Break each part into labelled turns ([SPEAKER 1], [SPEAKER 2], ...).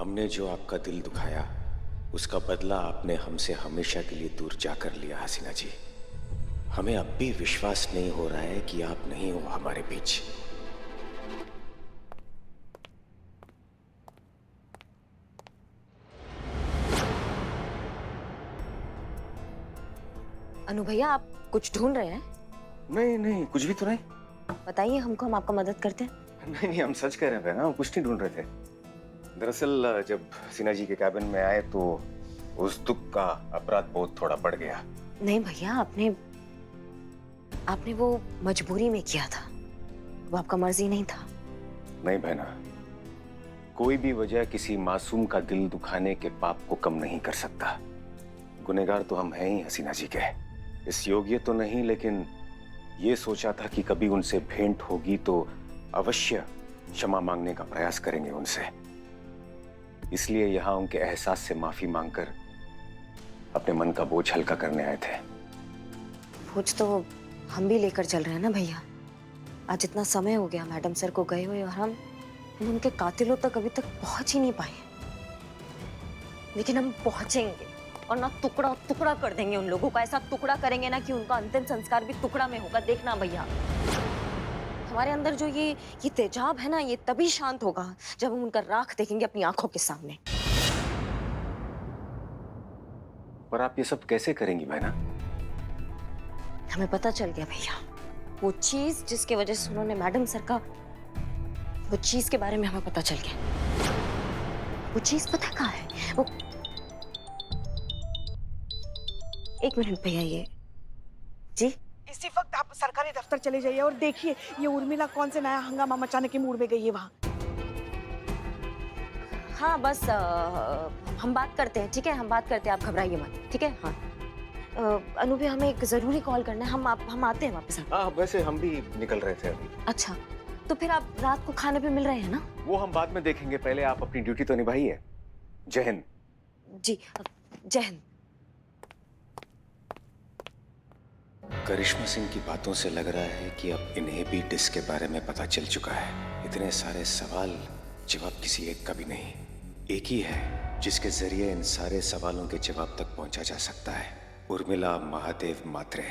[SPEAKER 1] हमने जो आपका दिल दुखाया उसका बदला आपने हमसे हमेशा के लिए दूर जाकर लिया हसीना जी। हमें अब भी विश्वास नहीं हो रहा है कि आप नहीं हो हमारे बीच।
[SPEAKER 2] अनु भैया, आप कुछ ढूंढ रहे हैं?
[SPEAKER 1] नहीं नहीं, कुछ भी तो नहीं।
[SPEAKER 2] बताइए हमको, हम आपका मदद करते हैं।
[SPEAKER 1] नहीं नहीं, हम सच कह रहे हैं ना, हम कुछ नहीं ढूंढ रहे थे। दरअसल जब हसीना जी के कैबिन में आए तो उस दुख का अपराध बोध थोड़ा बढ़ गया।
[SPEAKER 2] नहीं भैया, आपने वो मजबूरी में किया था, वो आपका मर्जी नहीं था।
[SPEAKER 1] नहीं बहना, कोई भी वजह किसी मासूम का दिल दुखाने के पाप को कम नहीं कर सकता। गुनहगार तो हम हैं ही हसीना जी के। इस योग्य तो नहीं, लेकिन ये सोचा था कि कभी उनसे भेंट होगी तो अवश्य क्षमा मांगने का प्रयास करेंगे उनसे। इसलिए यहाँ उनके एहसास से माफी मांगकर अपने मन का बोझ हल्का करने आए थे।
[SPEAKER 2] बोझ तो हम भी लेकर चल रहे हैं ना भैया। आज इतना समय हो गया मैडम सर को गए हुए और हम उनके कातिलों तक अभी तक पहुंच ही नहीं पाए। लेकिन हम पहुंचेंगे और ना टुकड़ा टुकड़ा कर देंगे उन लोगों का। ऐसा टुकड़ा करेंगे ना कि उनका अंतिम संस्कार भी टुकड़ा में होगा। देखना भैया, हमारे अंदर जो ये तेजाब है ना, ये तभी शांत होगा जब हम उनका राख देखेंगे अपनी आंखों के सामने।
[SPEAKER 1] पर आप ये सब कैसे करेंगी बहना?
[SPEAKER 2] हमें पता चल गया भैया, वो चीज जिसकी वजह से उन्होंने मैडम सर का, वो चीज के बारे में हमें पता चल गया। वो चीज पता कहाँ है? वो एक मिनट भैया, ये जी
[SPEAKER 3] इसी वक्त आप सरकारी दफ्तर चले जाइए और देखिए ये उर्मिला कौन से नया हंगामा मचाने के मूड में गई है वहाँ।
[SPEAKER 2] हाँ बस हम बात करते हैं, ठीक है? हम बात करते हैं, आप घबराइए मत, ठीक है? हाँ अनु भैया, हमें एक जरूरी कॉल करना है। हम आते हैं वापस।
[SPEAKER 1] हाँ, वैसे हम भी निकल रहे थे अभी।
[SPEAKER 2] अच्छा, तो फिर आप रात को खाने पे मिल रहे हैं ना?
[SPEAKER 1] वो हम बाद में देखेंगे, पहले आप अपनी ड्यूटी तो निभाइए। जय हिंद।
[SPEAKER 2] जी जय हिंद।
[SPEAKER 1] करिश्मा सिंह की बातों से लग रहा है कि अब इन्हें भी डिस्क के बारे में पता चल चुका है। इतने सारे सवाल, जवाब किसी एक का भी नहीं। एक ही है जिसके जरिए इन सारे सवालों के जवाब तक पहुंचा जा सकता है। उर्मिला महादेव मात्रे।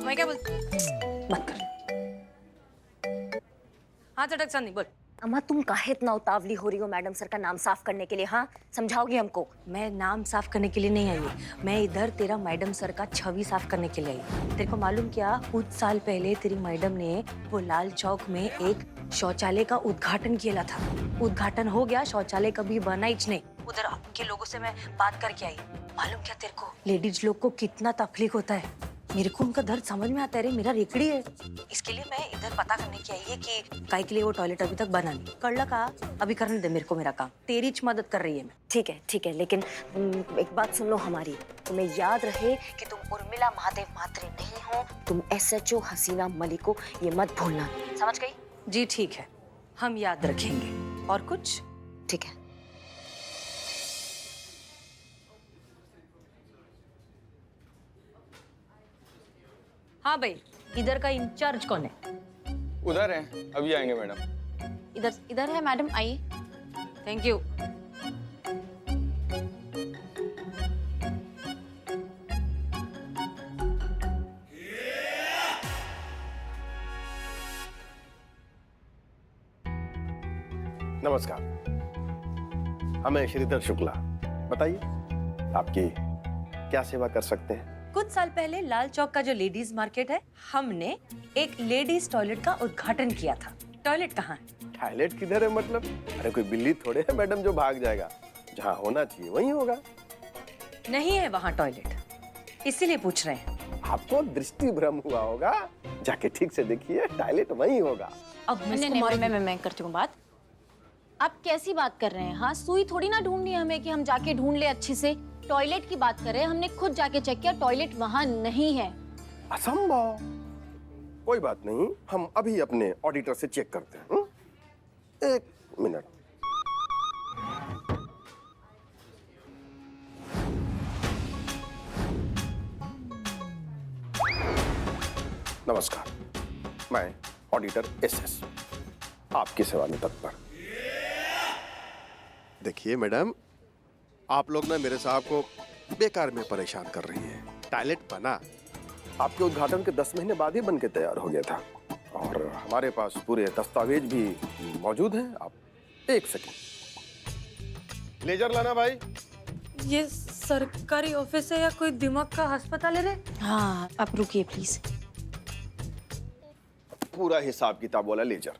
[SPEAKER 4] मैं क्या बोल
[SPEAKER 2] मत कर।
[SPEAKER 4] हाँ चटक चांदी बोल।
[SPEAKER 2] अम्मा, तुम काहे इतना उतावली हो रही हो मैडम सर का नाम साफ करने के लिए? हाँ, समझाओगे हमको?
[SPEAKER 4] मैं नाम साफ करने के लिए नहीं आई, मैं इधर तेरा मैडम सर का छवि साफ करने के लिए आई। तेरे को मालूम क्या, कुछ साल पहले तेरी मैडम ने वो लाल चौक में एक शौचालय का उद्घाटन किया था। उद्घाटन हो गया, शौचालय कभी बना ही नहीं। उधर उनके लोगों से मैं बात करके आई। मालूम क्या तेरे को, लेडीज लोग को कितना तकलीफ होता है। मेरे को उनका दर्द समझ में आता है रे, मेरा रेकड़ी है। इसके लिए मैं इधर पता करने की आई है कि काय के लिए वो टॉयलेट अभी तक बना नहीं। कर लगा, अभी करने दे मेरे को मेरा काम। तेरी मदद कर रही है मैं।
[SPEAKER 2] ठीक है, लेकिन एक बात सुन लो हमारी। तुम्हें याद रहे कि तुम उर्मिला महादेव मात्रे नहीं हो, तुम SHO हसीना मलिक हो, ये मत भूलना। समझ गई?
[SPEAKER 4] जी ठीक है, हम याद रखेंगे। और कुछ?
[SPEAKER 2] ठीक है।
[SPEAKER 4] हाँ भाई, इधर का इंचार्ज कौन है?
[SPEAKER 5] उधर है, अभी आएंगे मैडम।
[SPEAKER 4] इधर है मैडम, आइए। Thank you.
[SPEAKER 6] नमस्कार, हमें श्रीधर शुक्ला। बताइए आपकी क्या सेवा कर सकते हैं?
[SPEAKER 4] कुछ साल पहले लाल चौक का जो लेडीज मार्केट है, हमने एक लेडीज टॉयलेट का उद्घाटन किया था। टॉयलेट कहाँ है?
[SPEAKER 6] टॉयलेट किधर है मतलब? अरे कोई बिल्ली थोड़े है मैडम जो भाग जाएगा। जहाँ होना चाहिए वहीं होगा।
[SPEAKER 4] नहीं है वहाँ टॉयलेट, इसीलिए पूछ रहे हैं।
[SPEAKER 6] आपको दृष्टि भ्रम हुआ होगा, जाके ठीक से देखिए, टॉयलेट वहीं होगा।
[SPEAKER 4] अब
[SPEAKER 7] मैं करती हूँ बात। आप कैसी बात कर रहे हैं? हाँ, सुई थोड़ी ना ढूंढनी है हमें कि हम जाके ढूंढ ले अच्छे से। टॉयलेट की बात कर रहे हैं, हमने खुद जाके चेक किया, टॉयलेट वहाँ नहीं है।
[SPEAKER 6] असंभव। कोई बात नहीं, हम अभी अपने ऑडिटर से चेक करते हैं। एक मिनट। नमस्कार, मैं ऑडिटर एसएस आपकी सेवा में तत्पर। देखिए मैडम, आप लोग ना मेरे साहब को बेकार में परेशान कर रही हैं। टॉयलेट बना आपके उद्घाटन के 10 महीने बाद ही बन के तैयार हो गया था और हमारे पास पूरे दस्तावेज भी मौजूद हैं। आप एक सेकंड लेजर लाना भाई।
[SPEAKER 4] ये सरकारी ऑफिस है या कोई दिमाग का अस्पताल है रे?
[SPEAKER 7] हाँ आप रुकिए प्लीज।
[SPEAKER 6] पूरा हिसाब किताब वाला लेजर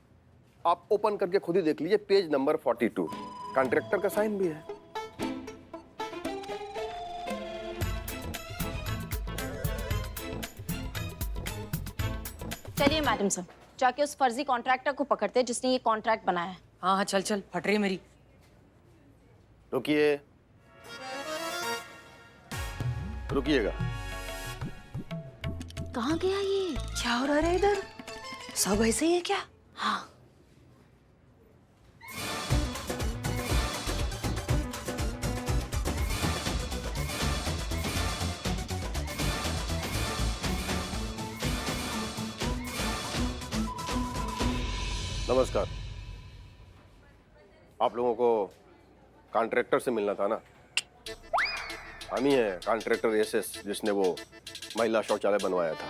[SPEAKER 6] आप ओपन करके खुद ही देख लीजिए। पेज नंबर 42 कॉन्ट्रैक्टर का साइन भी है।
[SPEAKER 7] चलिए मैडम सर, जाके उस फर्जी कॉन्ट्रैक्टर को पकड़ते हैं जिसने ये कॉन्ट्रैक्ट बनाया है।
[SPEAKER 4] हाँ हाँ चल चल, फट रही है मेरी।
[SPEAKER 6] रुकिए, रुकिएगा।
[SPEAKER 7] कहाँ गया ये?
[SPEAKER 4] क्या हो रहा है इधर? सब ऐसे ही है क्या?
[SPEAKER 7] हाँ
[SPEAKER 6] नमस्कार। आप लोगों को कॉन्ट्रैक्टर से मिलना था ना? हम ही हैं कॉन्ट्रैक्टर एसएस जिसने वो महिला शौचालय बनवाया था।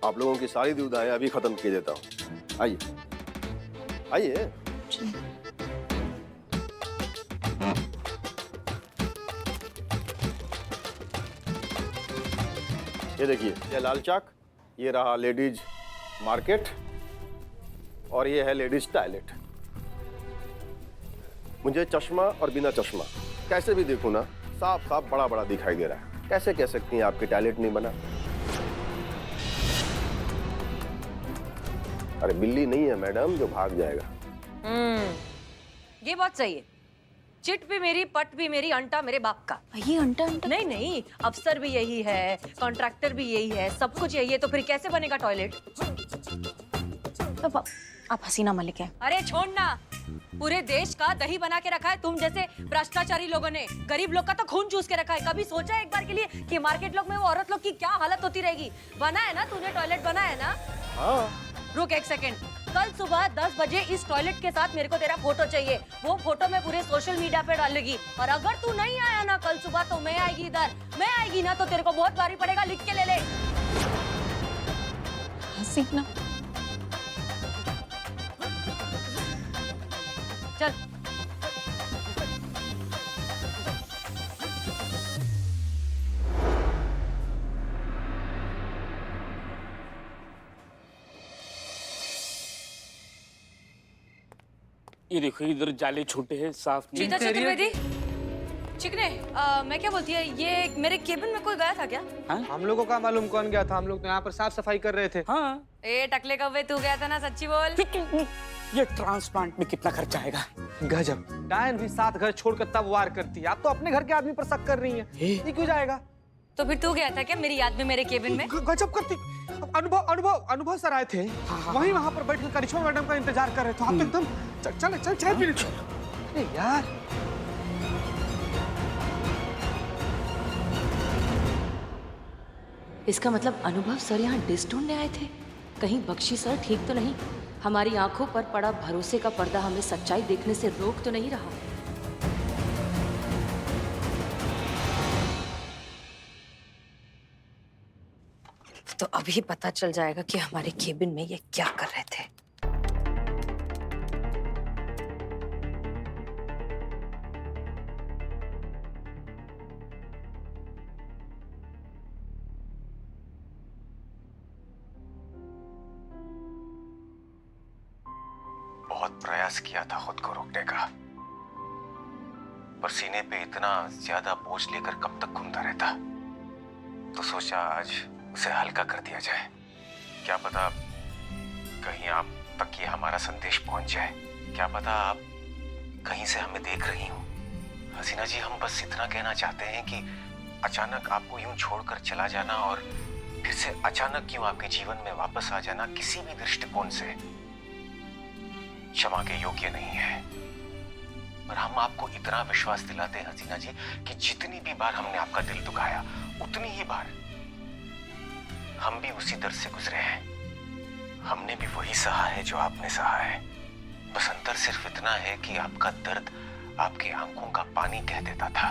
[SPEAKER 6] आप लोगों की सारी दुविधाएं अभी खत्म किए देता हूँ। आइए आइए। ये देखिए, ये लाल चाक, ये रहा लेडीज मार्केट और ये है लेडीज टॉयलेट। मुझे चश्मा और बिना चश्मा कैसे भी देखूं ना, साफ साफ बड़ा बड़ा दिखाई दे रहा है। कैसे कह सकती हैं आपके टॉयलेट नहीं बना? अरे बिल्ली नहीं है मैडम जो भाग जाएगा।
[SPEAKER 4] ये बात सही है। चिट भी मेरी, पट भी मेरी, अंटा मेरे बाप का।
[SPEAKER 7] ये अंटा अंटा
[SPEAKER 4] नहीं नहीं, अफसर भी यही है, कॉन्ट्रैक्टर भी यही है, सब कुछ यही है, तो फिर कैसे बनेगा टॉयलेट?
[SPEAKER 7] तो आप हसीना मलिक है।
[SPEAKER 4] अरे छोड़ना, पूरे देश का दही बना के रखा है तुम जैसे भ्रष्टाचारी लोगों ने। गरीब लोग का तो खून चूस के रखा है। कभी सोचा एक बार के लिए कि मार्केट लोग में वो औरत लोग की क्या हालत होती रहेगी? बना है ना तूने टॉयलेट, बना है ना?
[SPEAKER 6] हाँ।
[SPEAKER 4] रुक एक सेकंड। कल सुबह 10 बजे इस टॉयलेट के साथ मेरे को तेरा फोटो चाहिए। वो फोटो मैं पूरे सोशल मीडिया पे डालेगी और अगर तू नहीं आया ना कल सुबह तो मैं आएगी इधर। मैं आएगी ना तो तेरे को बहुत भारी पड़ेगा, लिख के ले ले।
[SPEAKER 7] हसीना
[SPEAKER 4] चल।
[SPEAKER 8] ये देखो इधर जाले छोटे हैं, साफ नहीं।
[SPEAKER 4] चीता चतुर्वेदी, चिकने, मैं क्या बोलती है, ये मेरे केबिन में कोई गया था क्या?
[SPEAKER 5] हम लोगों का मालूम कौन गया था? हम लोग तो यहाँ पर साफ सफाई कर रहे थे।
[SPEAKER 8] हाँ,
[SPEAKER 4] ए टकले कव्वे, तू गया था ना, सच्ची बोल।
[SPEAKER 8] ये ट्रांसप्लांट में कितना खर्चा आएगा?
[SPEAKER 5] गजब, डायन भी 7 घर छोड़कर तब वार करती है। आप तो अपने घर के आदमी पर शक कर रही हैं। ये क्यों जाएगा?
[SPEAKER 4] तो फिर तू गया था क्या मेरी याद में मेरे केबिन में?
[SPEAKER 5] गजब करती। अनुभव सर आए थे। वहीं वहां पर बैठकर करिश्मा मैडम का इंतजार कर रहे थे। आप तो एकदम चल चाय पी ले। अरे यार,
[SPEAKER 4] इसका मतलब अनुभव सर यहाँ डिश ढूंढने आए थे। कहीं बख्शी सर ठीक तो नहीं? हमारी आंखों पर पड़ा भरोसे का पर्दा हमें सच्चाई देखने से रोक तो नहीं रहा? तो अभी पता चल जाएगा कि हमारे केबिन में ये क्या कर रहे थे।
[SPEAKER 1] बहुत प्रयास किया था खुद को रोकने का, पर सीने पे इतना ज्यादा बोझ लेकर कब तक घूमता रहता। तो सोचा आज उसे हल्का कर दिया जाए। क्या पता कहीं आप तक ये हमारा संदेश पहुंच जाए। क्या पता आप कहीं से हमें देख रही हो। हसीना जी, हम बस इतना कहना चाहते हैं कि अचानक आपको यूं छोड़कर चला जाना और फिर से अचानक यूं आपके जीवन में वापस आ जाना किसी भी दृष्टिकोण से क्षमा के योग्य नहीं है। पर हम आपको इतना विश्वास दिलाते हैं हसीना जी कि जितनी भी बार हमने आपका दिल दुखाया उतनी ही बार हम भी उसी दर से गुजरे हैं। हमने भी वही सहा है जो आपने सहा है। बस अंतर सिर्फ इतना है कि आपका दर्द आपकी आंखों का पानी कह देता था,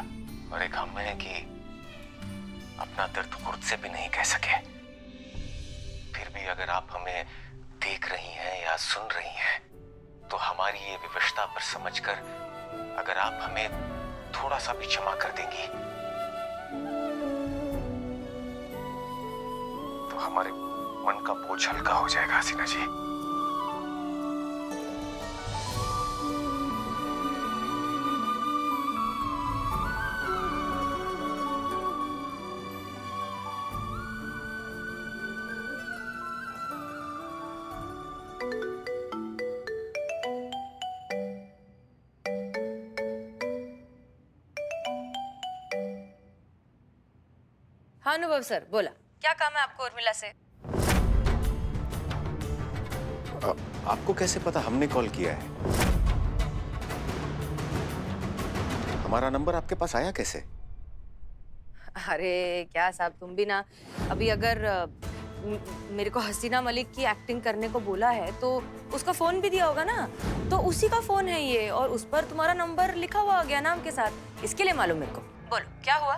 [SPEAKER 1] और एक हम है कि अपना दर्द खुद से भी नहीं कह सके। फिर भी अगर आप हमें देख रही हैं या सुन रही हैं, तो हमारी ये विवशता पर समझकर अगर आप हमें थोड़ा सा भी क्षमा कर देंगी, तो हमारे मन का बोझ हल्का हो जाएगा हसीना जी।
[SPEAKER 4] हाँ अनुभव सर, बोला क्या काम है आपको उर्मिला से?
[SPEAKER 1] आपको कैसे पता हमने कॉल किया है? हमारा नंबर आपके पास आया कैसे?
[SPEAKER 4] अरे क्या साहब, तुम भी ना अभी अगर मेरे को हसीना मलिक की एक्टिंग करने को बोला है तो उसका फोन भी दिया होगा ना, तो उसी का फोन है ये, और उस पर तुम्हारा नंबर लिखा हुआ गया नाम के साथ, इसके लिए मालूम मेरे को। बोलो क्या हुआ?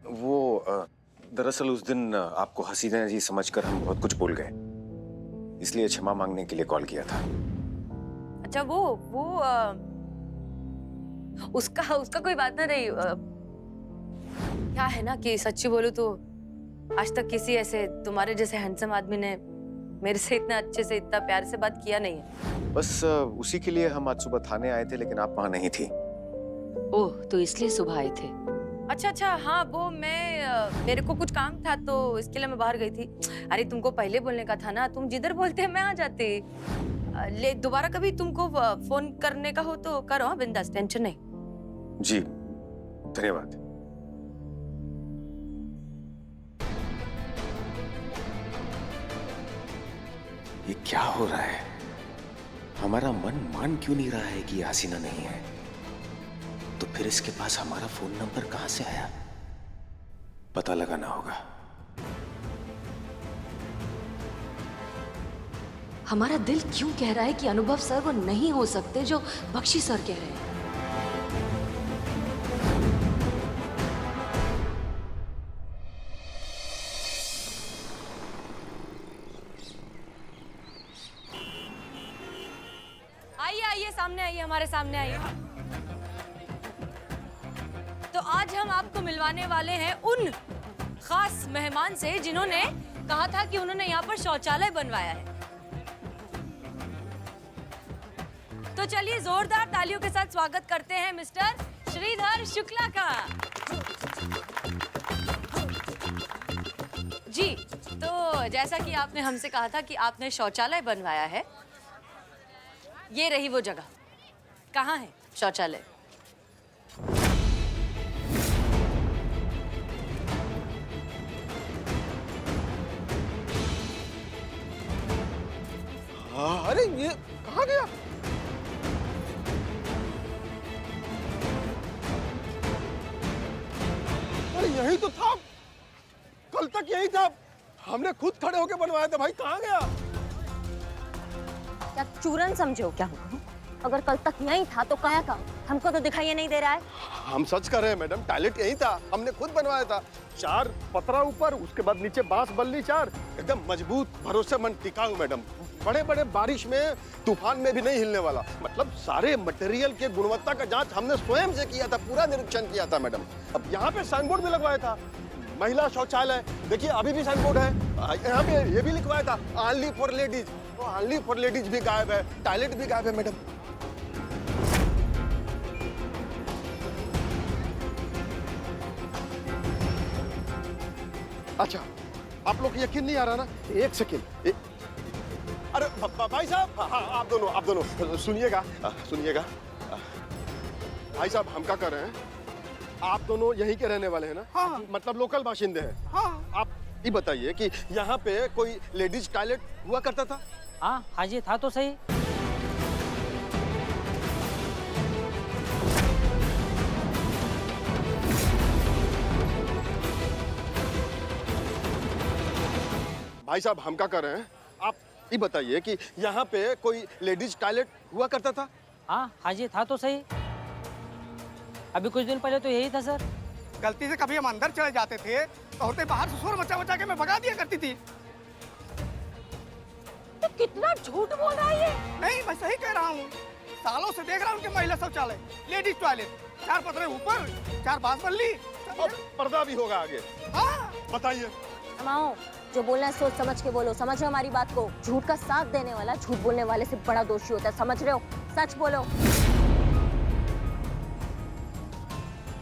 [SPEAKER 1] वो दरअसल उस दिन आपको हसीना जी समझकर हम बहुत कुछ भूल गए, इसलिए क्षमा मांगने के लिए कॉल किया था।
[SPEAKER 4] अच्छा वो उसका कोई बात ना रही। क्या है ना कि सच्ची बोलूं तो आज तक किसी ऐसे तुम्हारे जैसे हैंडसम आदमी ने मेरे से इतना अच्छे से इतना प्यार से बात किया नहीं है।
[SPEAKER 1] बस उसी के लिए हम आज सुबह थाने आए थे, लेकिन आप वहां नहीं थी।
[SPEAKER 4] ओह, तो इसलिए सुबह आए थे। अच्छा, हाँ वो मेरे को कुछ काम था तो इसके लिए मैं बाहर गई थी। अरे तुमको पहले बोलने का था ना, तुम जिधर बोलते मैं आ जाती। ले दोबारा कभी तुमको फोन करने का हो तो करो, हाँ बिंदास, टेंशन नहीं।
[SPEAKER 1] जी धन्यवाद। ये क्या हो रहा है? हमारा मन मान क्यों नहीं रहा है कि हसीना नहीं है? तो फिर इसके पास हमारा फोन नंबर कहां से आया? पता लगाना होगा।
[SPEAKER 4] हमारा दिल क्यों कह रहा है कि अनुभव सर वो नहीं हो सकते जो बख्शी सर कह रहे हैं? आइए सामने आइए, हमारे सामने आइए। तो आज हम आपको मिलवाने वाले हैं उन खास मेहमान से जिन्होंने कहा था कि उन्होंने यहाँ पर शौचालय बनवाया है। तो चलिए जोरदार तालियों के साथ स्वागत करते हैं मिस्टर श्रीधर शुक्ला का। जी, तो जैसा कि आपने हमसे कहा था कि आपने शौचालय बनवाया है, ये रही वो जगह। कहाँ है शौचालय?
[SPEAKER 6] अरे ये कहाँ गया? अरे यही तो था, कल तक यही था, हमने खुद खड़े होके बनवाया था। भाई कहाँ गया?
[SPEAKER 2] क्या चूरन समझो क्या? अगर कल तक यही था तो काया का? हमको तो दिखाई नहीं दे रहा है।
[SPEAKER 6] हम सच कर रहे हैं मैडम, टॉयलेट यही था, हमने खुद बनवाया था। 4 पतरा ऊपर, उसके बाद नीचे बांस बल्ली 4, एकदम मजबूत, भरोसेमंद, टिकाऊ मैडम। बड़े बड़े बारिश में, तूफान में भी नहीं हिलने वाला। मतलब सारे मटेरियल के गुणवत्ता का जांच हमने स्वयं से किया था, पूरा निरीक्षण किया था मैडम। अब यहाँ पे साइन बोर्ड भी लगवाया था, महिला शौचालय। देखिए अभी भी साइन बोर्ड है, यहाँ पे ये भी लिखवाया था, ओनली फॉर लेडीज। तो ओनली फॉर लेडीज भी गायब है, टॉयलेट भी गायब है मैडम। अच्छा, आप लोग को यकीन नहीं आ रहा ना? एक सेकेंड। अरे भाई साहब, हाँ आप दोनों सुनिएगा, सुनिएगा। भाई साहब हम क्या कर रहे हैं, आप दोनों यहीं के रहने वाले हैं ना?
[SPEAKER 3] हाँ।
[SPEAKER 6] मतलब लोकल बाशिंदे हैं?
[SPEAKER 3] हाँ।
[SPEAKER 6] आप ये बताइए कि यहाँ पे कोई लेडीज टॉयलेट हुआ करता था?
[SPEAKER 8] हाँ जी, था तो सही।
[SPEAKER 6] भाई साहब हम क्या कर रहे हैं, आप ये बताइए कि यहाँ पे कोई लेडीज टॉयलेट हुआ करता था?
[SPEAKER 8] हाँ हाजी था तो सही। अभी कुछ दिन पहले तो यही था सर।
[SPEAKER 5] गलती से कभी हम अंदर चले जाते थे तो औरतें बाहर से शोर मचा मचा के मैं भगा दिया करती थी।
[SPEAKER 7] तो कितना झूठ बोल रहा है ये।
[SPEAKER 5] नहीं, मैं सही कह रहा हूँ। सालों से देख रहा हूँ कि महिला शौचालय, लेडीज टॉयलेट, 4 पतरे ऊपर, 4 बांसबल्ली
[SPEAKER 6] और पर्दा भी होगा आगे।
[SPEAKER 5] हाँ,
[SPEAKER 6] बताइए।
[SPEAKER 7] माओ, जो बोलना है सोच समझ के बोलो, समझ रहे हो हमारी बात को? झूठ का साथ देने वाला झूठ बोलने वाले से बड़ा दोषी होता है, समझ रहे हो? सच बोलो।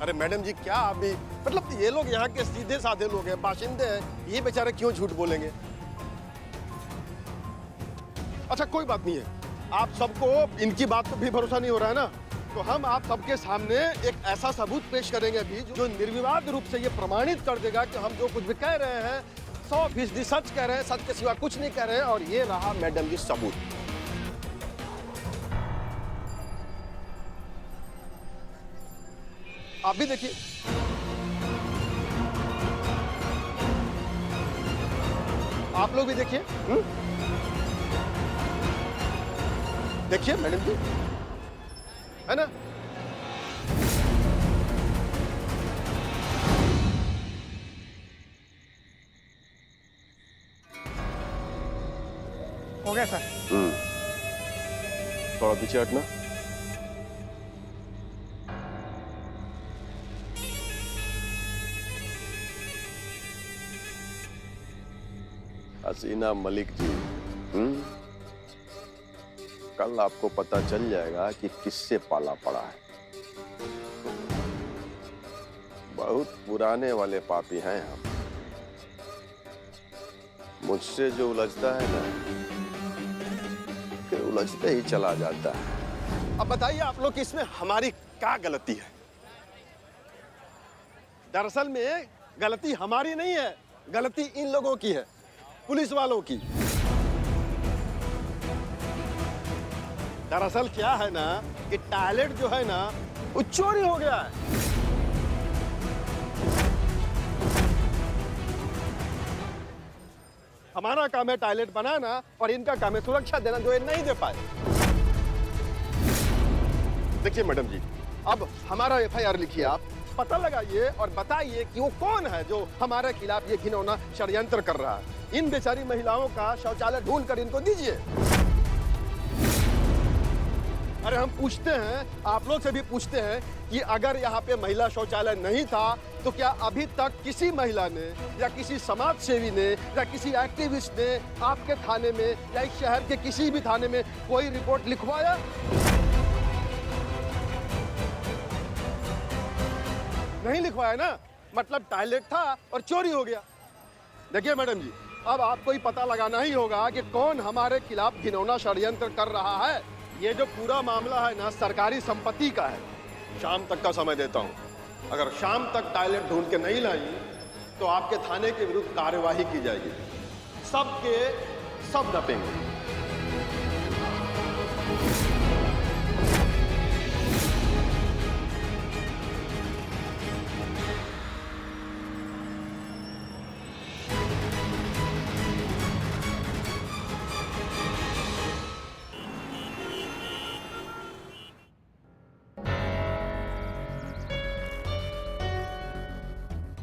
[SPEAKER 6] अरे मैडम जी, क्या आप भी, मतलब ये लोग यहाँ के सीधे साधे लोग हैं, बाशिंदे हैं, ये बेचारे क्यों झूठ बोलेंगे? अच्छा कोई बात नहीं है, आप सबको इनकी बात पर भी भरोसा नहीं हो रहा है ना, तो हम आप सबके सामने एक ऐसा सबूत पेश करेंगे अभी जो निर्विवाद रूप से ये प्रमाणित कर देगा कि हम जो कुछ भी कह रहे हैं 100% सच कह रहे हैं, सच के सिवा कुछ नहीं कह रहे हैं। और ये रहा मैडम जी सबूत। आप भी देखिए। आप लोग भी देखिए। देखिए मैडम जी, है ना?
[SPEAKER 5] हो गया सर।
[SPEAKER 6] थोड़ा पीछे हटना। हसीना मलिक जी, कल आपको पता चल जाएगा कि किससे पाला पड़ा है। बहुत पुराने वाले पापी हैं हम। मुझसे जो उलझता है ना, फिर उलझते ही चला जाता है। अब बताइए आप लोग कि इसमें हमारी क्या गलती है? दरअसल में गलती हमारी नहीं है, गलती इन लोगों की है, पुलिस वालों की। दरअसल क्या है ना कि टॉयलेट जो है ना वो चोरी हो गया है। हमारा काम है टॉयलेट बनाना और इनका काम है सुरक्षा देना, जो ये नहीं दे पाए। देखिए मैडम जी, अब हमारा FIR लिखिए, आप पता लगाइए और बताइए कि वो कौन है जो हमारे खिलाफ ये घिनौना षड्यंत्र कर रहा है। इन बेचारी महिलाओं का शौचालय ढूंढ कर इनको दीजिए। अरे हम पूछते हैं, आप लोग से भी पूछते हैं कि अगर यहाँ पे महिला शौचालय नहीं था तो क्या अभी तक किसी महिला ने या किसी समाज सेवी ने या किसी एक्टिविस्ट ने आपके थाने में या इस शहर के किसी भी थाने में कोई रिपोर्ट लिखवाया? नहीं लिखवाया ना, मतलब टॉयलेट था और चोरी हो गया। देखिए मैडम जी, अब आपको ही पता लगाना ही होगा कि कौन हमारे खिलाफ घिनौना षड्यंत्र कर रहा है। ये जो पूरा मामला है ना सरकारी संपत्ति का है। शाम तक का समय देता हूँ, अगर शाम तक टॉयलेट ढूंढ के नहीं लाई तो आपके थाने के विरुद्ध कार्यवाही की जाएगी। सबके सब डटेंगे।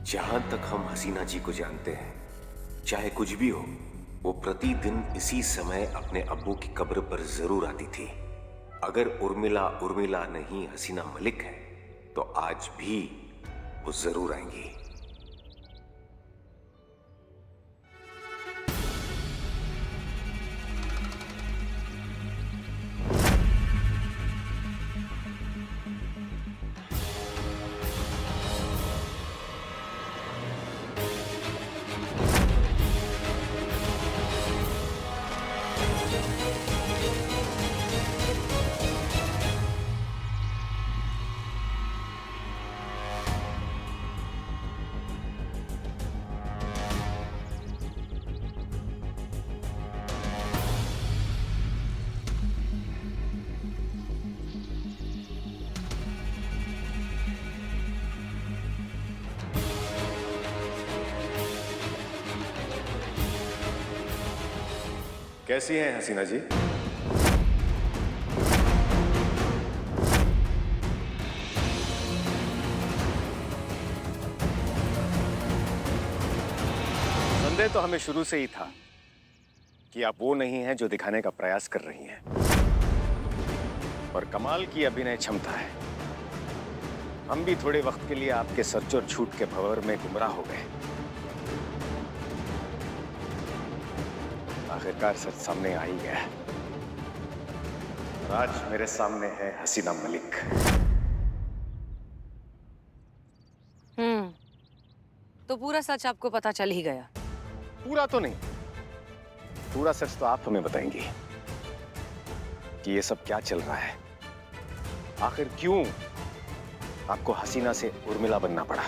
[SPEAKER 1] जहां तक हम हसीना जी को जानते हैं, चाहे कुछ भी हो, वो प्रतिदिन इसी समय अपने अब्बू की कब्र पर जरूर आती थी। अगर उर्मिला उर्मिला नहीं हसीना मलिक है तो आज भी वो जरूर आएंगी। कैसी हैं हसीना जी? संदेह तो हमें शुरू से ही था कि आप वो नहीं हैं जो दिखाने का प्रयास कर रही हैं। पर कमाल की अभिनय क्षमता है। हम भी थोड़े वक्त के लिए आपके सच और झूठ के भंवर में गुमराह हो गए। आखिरकार सच सामने आ ही गया है। और आज मेरे सामने है हसीना मलिक।
[SPEAKER 4] तो पूरा सच आपको पता चल ही गया?
[SPEAKER 1] पूरा तो नहीं, पूरा सच तो आप हमें बताएंगी कि ये सब क्या चल रहा है। आखिर क्यों आपको हसीना से उर्मिला बनना पड़ा?